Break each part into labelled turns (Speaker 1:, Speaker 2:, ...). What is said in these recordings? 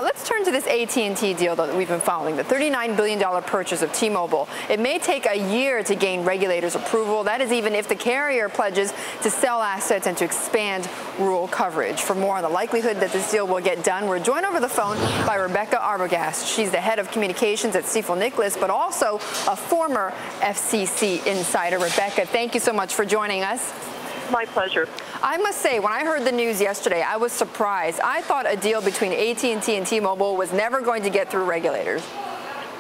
Speaker 1: Let's turn to this AT&T deal that we've been following, the $39 billion purchase of T-Mobile. It may take a year to gain regulators' approval. That is even if the carrier pledges to sell assets and to expand rural coverage. For more on the likelihood that this deal will get done, we're joined over the phone by Rebecca Arbogast. She's the head of communications at Stifel Nicolaus, but also a former FCC insider. Rebecca, thank you so much for joining us.
Speaker 2: My pleasure.
Speaker 1: I must say, when I heard the news yesterday, I was surprised. I thought a deal between AT&T and T-Mobile was never going to get through regulators.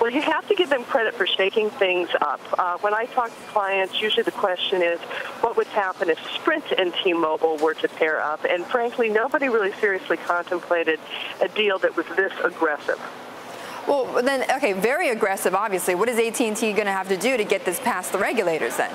Speaker 2: Well, you have to give them credit for shaking things up. When I talk to clients, usually the question is, what would happen if Sprint and T-Mobile were to pair up? And frankly, nobody really seriously contemplated a deal that was this aggressive.
Speaker 1: Well, then, okay, very aggressive, obviously. What is AT&T going to have to do to get this past the regulators then?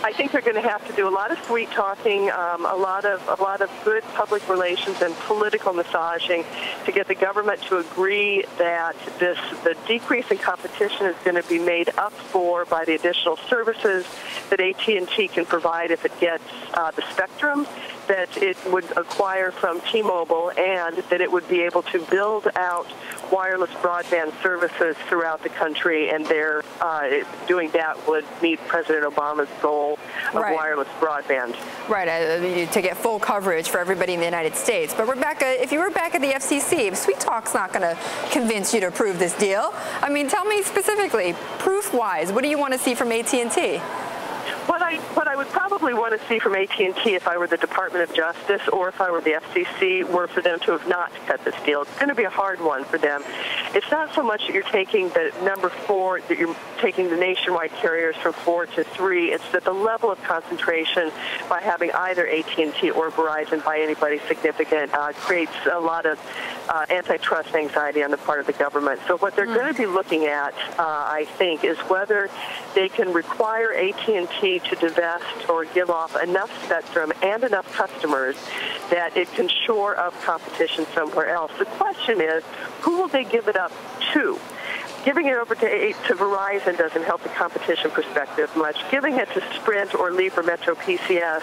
Speaker 2: I think they're going to have to do a lot of sweet talking, a lot of good public relations and political massaging to get the government to agree that the decrease in competition is going to be made up for by the additional services that AT&T can provide if it gets the spectrum that it would acquire from T-Mobile, and that it would be able to build out wireless broadband services throughout the country, and doing that would meet President Obama's goal of wireless broadband.
Speaker 1: Right, to get full coverage for everybody in the United States. But Rebecca, if you were back at the FCC, sweet talk's not going to convince you to approve this deal. I mean, tell me specifically, proof-wise, what do you want to see from AT&T?
Speaker 2: What I would probably want to see from AT&T if I were the Department of Justice or if I were the FCC were for them to have not cut this deal. It's going to be a hard one for them. It's not so much that you're taking the number 4, that you're taking the nationwide carriers from 4 to 3. It's that the level of concentration by having either AT&T or Verizon by anybody significant creates a lot of antitrust anxiety on the part of the government. So what they're going to be looking at, I think, is whether they can require AT&T to divest or give off enough spectrum and enough customers that it can shore up competition somewhere else. The question is, who will they give it up to? Giving it over to Verizon doesn't help the competition perspective much. Giving it to Sprint or Leap or Metro PCS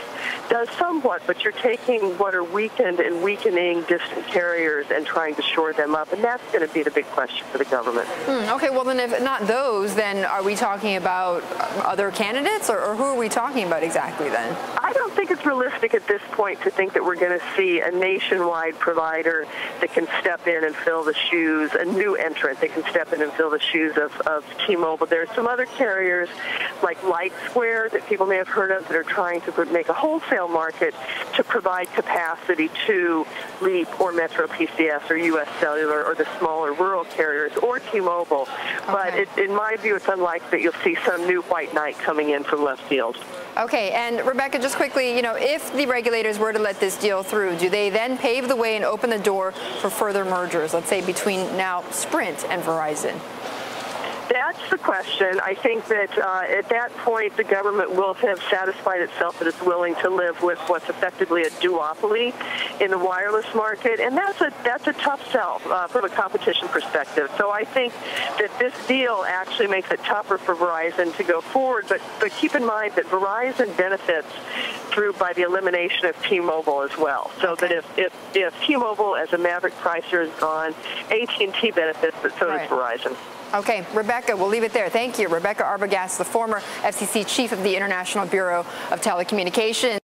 Speaker 2: does somewhat, but you're taking what are weakened and weakening distant carriers and trying to shore them up, and that's going to be the big question for the government.
Speaker 1: Okay, well then if not those, then are we talking about other candidates, or who are we talking about exactly then?
Speaker 2: I don't think it's realistic at this point to think that we're going to see a nationwide provider that can step in and fill the shoes, a new entrant that can step in and fill the shoes of T-Mobile. There are some other carriers like LightSquare that people may have heard of that are trying to make a wholesale market to provide capacity to Leap or Metro PCS or U.S. Cellular or the smaller rural carriers or T-Mobile. Okay. But in my view, it's unlikely that you'll see some new white knight coming in from left field.
Speaker 1: Okay, and Rebecca, just quickly, if the regulators were to let this deal through, do they then pave the way and open the door for further mergers, let's say between now Sprint and Verizon?
Speaker 2: That's the question. I think that at that point, the government will have satisfied itself that it's willing to live with what's effectively a duopoly in the wireless market, and that's a tough sell from a competition perspective. So I think that this deal actually makes it tougher for Verizon to go forward, but keep in mind that Verizon benefits by the elimination of T-Mobile as well. So that if T-Mobile as a maverick pricer is gone, AT&T benefits, but so does Verizon.
Speaker 1: Okay, Rebecca, we'll leave it there. Thank you. Rebecca Arbogast, the former FCC chief of the International Bureau of Telecommunications.